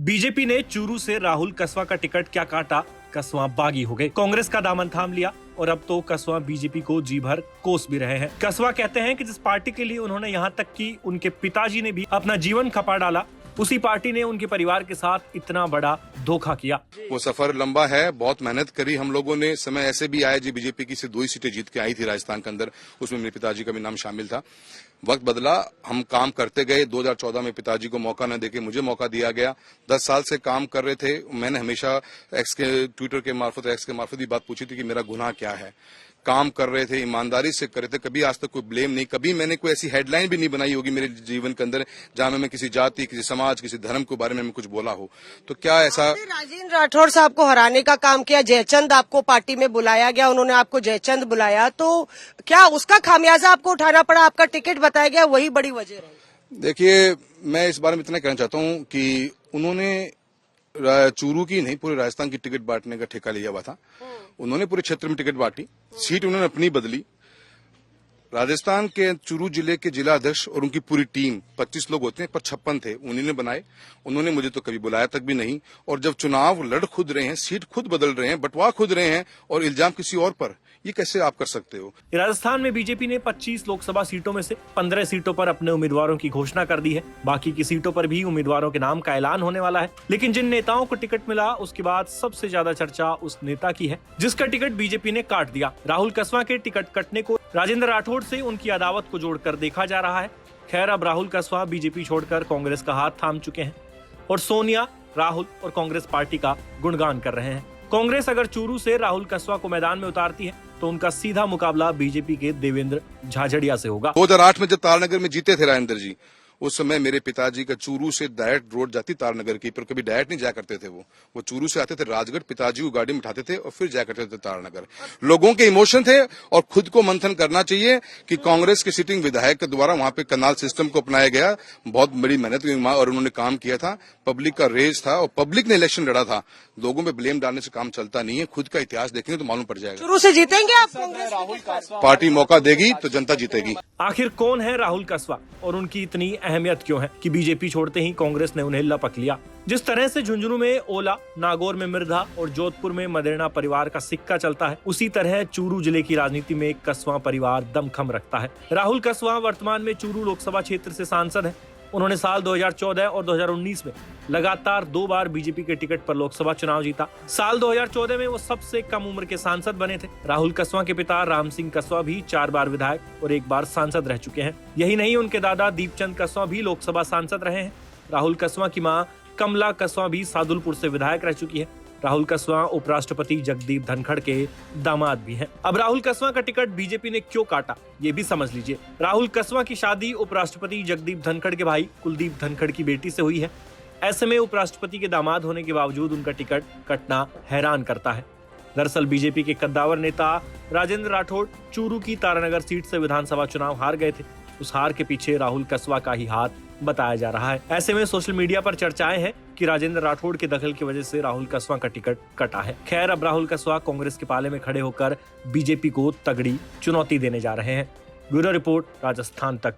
BJP ने चूरू से राहुल कसवा का टिकट क्या काटा, कसवा बागी हो गए। कांग्रेस का दामन थाम लिया और अब तो कसवा बीजेपी को जी भर कोस भी रहे हैं। कसवा कहते हैं कि जिस पार्टी के लिए उन्होंने यहाँ तक कि उनके पिताजी ने भी अपना जीवन खपा डाला, उसी पार्टी ने उनके परिवार के साथ इतना बड़ा धोखा किया। वो सफर लंबा है, बहुत मेहनत करी हम लोगों ने। समय ऐसे भी आए जी बीजेपी की से 2 ही सीटें जीत के आई थी राजस्थान के अंदर, उसमें मेरे पिताजी का भी नाम शामिल था। वक्त बदला, हम काम करते गए। 2014 में पिताजी को मौका न देके मुझे मौका दिया गया। 10 साल से काम कर रहे थे। मैंने हमेशा ट्विटर के मार्फत एक्स के मार्फत भी बात पूछी थी कि मेरा गुनाह क्या है। काम कर रहे थे, ईमानदारी से कर रहे थे, कभी आज तक कोई ब्लेम नहीं। कभी मैंने कोई ऐसी हेडलाइन भी नहीं बनाई होगी मेरे जीवन के अंदर जहां मैं किसी जाति, किसी समाज, किसी धर्म के बारे में कुछ बोला हो। तो क्या ऐसा राजेंद्र राठौड़ साहब को हराने का काम किया, जयचंद आपको पार्टी में बुलाया गया, उन्होंने आपको जयचंद बुलाया, तो क्या उसका खामियाजा आपको उठाना पड़ा? आपका टिकट बताया गया, वही बड़ी वजह रही। देखिए, मैं इस बारे में इतना कहना चाहता हूं कि उन्होंने चूरू की नहीं, पूरे राजस्थान की टिकट बांटने का ठेका लिया हुआ था। उन्होंने पूरे क्षेत्र में टिकट बांटी, सीट उन्होंने अपनी बदली। राजस्थान के चूरू जिले के जिला अध्यक्ष और उनकी पूरी टीम 25 लोग होते हैं, पर 56 थे, उन्हीं ने बनाए। उन्होंने मुझे तो कभी बुलाया तक भी नहीं। और जब चुनाव लड़ खुद रहे हैं, सीट खुद बदल रहे हैं, बंटवा खुद रहे हैं और इल्जाम किसी और पर, ये कैसे आप कर सकते हो? राजस्थान में बीजेपी ने 25 लोकसभा सीटों में से 15 सीटों पर अपने उम्मीदवारों की घोषणा कर दी है। बाकी की सीटों पर भी उम्मीदवारों के नाम का ऐलान होने वाला है। लेकिन जिन नेताओं को टिकट मिला, उसके बाद सबसे ज्यादा चर्चा उस नेता की है जिसका टिकट बीजेपी ने काट दिया। राहुल कसवा के टिकट कटने को राजेंद्र राठौड़ से उनकी अदावत को जोड़कर देखा जा रहा है। खैर, अब राहुल कसवा बीजेपी छोड़कर कांग्रेस का हाथ थाम चुके हैं और सोनिया, राहुल और कांग्रेस पार्टी का गुणगान कर रहे हैं। कांग्रेस अगर चूरू से राहुल कसवा को मैदान में उतारती है तो उनका सीधा मुकाबला बीजेपी के देवेंद्र झाझड़िया से होगा। 2008 में जब तारनगर में जीते थे राजेंद्र जी, उस समय मेरे पिताजी का चूरू से डायरेक्ट रोड जाती तारनगर की, पर कभी डायरेक्ट नहीं जाया करते थे। वो चूरू से आते थे राजगढ़, पिताजी को गाड़ी में उठाते थे और फिर जाया करते थे तारनगर। लोगों के इमोशन थे और खुद को मंथन करना चाहिए कि कांग्रेस के सिटिंग विधायक के द्वारा वहां पे कनाल सिस्टम को अपनाया गया। बहुत बड़ी मेहनत हुई और उन्होंने काम किया था। पब्लिक का रेस था और पब्लिक ने इलेक्शन लड़ा था। लोगों में ब्लेम डालने से काम चलता नहीं है। खुद का इतिहास देखेंगे तो मालूम पड़ जाएगा। चूरू से जीतेंगे आप कांग्रेस? पार्टी मौका देगी तो जनता जीतेगी। आखिर कौन है राहुल कसवा और उनकी इतनी अहमियत क्यों है कि बीजेपी छोड़ते ही कांग्रेस ने उन्हें लपक लिया? जिस तरह से झुंझुनू में ओला, नागौर में मिर्धा और जोधपुर में मदेरणा परिवार का सिक्का चलता है, उसी तरह चूरू जिले की राजनीति में कसवा परिवार दमखम रखता है। राहुल कसवा वर्तमान में चूरू लोकसभा क्षेत्र से सांसद हैं। उन्होंने साल 2014 और 2019 में लगातार 2 बार बीजेपी के टिकट पर लोकसभा चुनाव जीता। साल 2014 में वो सबसे कम उम्र के सांसद बने थे। राहुल कसवा के पिता राम सिंह कसवा भी 4 बार विधायक और 1 बार सांसद रह चुके हैं। यही नहीं, उनके दादा दीपचंद कसवा भी लोकसभा सांसद रहे हैं। राहुल कसवा की मां कमला कसवा भी सादुलपुर से विधायक रह चुकी है। राहुल कसवा उपराष्ट्रपति जगदीप धनखड़ के दामाद भी हैं। अब राहुल कसवा का टिकट बीजेपी ने क्यों काटा, ये भी समझ लीजिए। राहुल कसवा की शादी उपराष्ट्रपति जगदीप धनखड़ के भाई कुलदीप धनखड़ की बेटी से हुई है। ऐसे में उपराष्ट्रपति के दामाद होने के बावजूद उनका टिकट कटना हैरान करता है। दरअसल बीजेपी के कद्दावर नेता राजेंद्र राठौड़ चूरू की तारानगर सीट से विधानसभा चुनाव हार गए थे। उस हार के पीछे राहुल कसवा का ही हाथ बताया जा रहा है। ऐसे में सोशल मीडिया पर चर्चाएं हैं कि राजेंद्र राठौड़ के दखल की वजह से राहुल कसवा का टिकट कटा है। खैर, अब राहुल कसवा कांग्रेस के पाले में खड़े होकर बीजेपी को तगड़ी चुनौती देने जा रहे हैं। ब्यूरो रिपोर्ट, राजस्थान तक।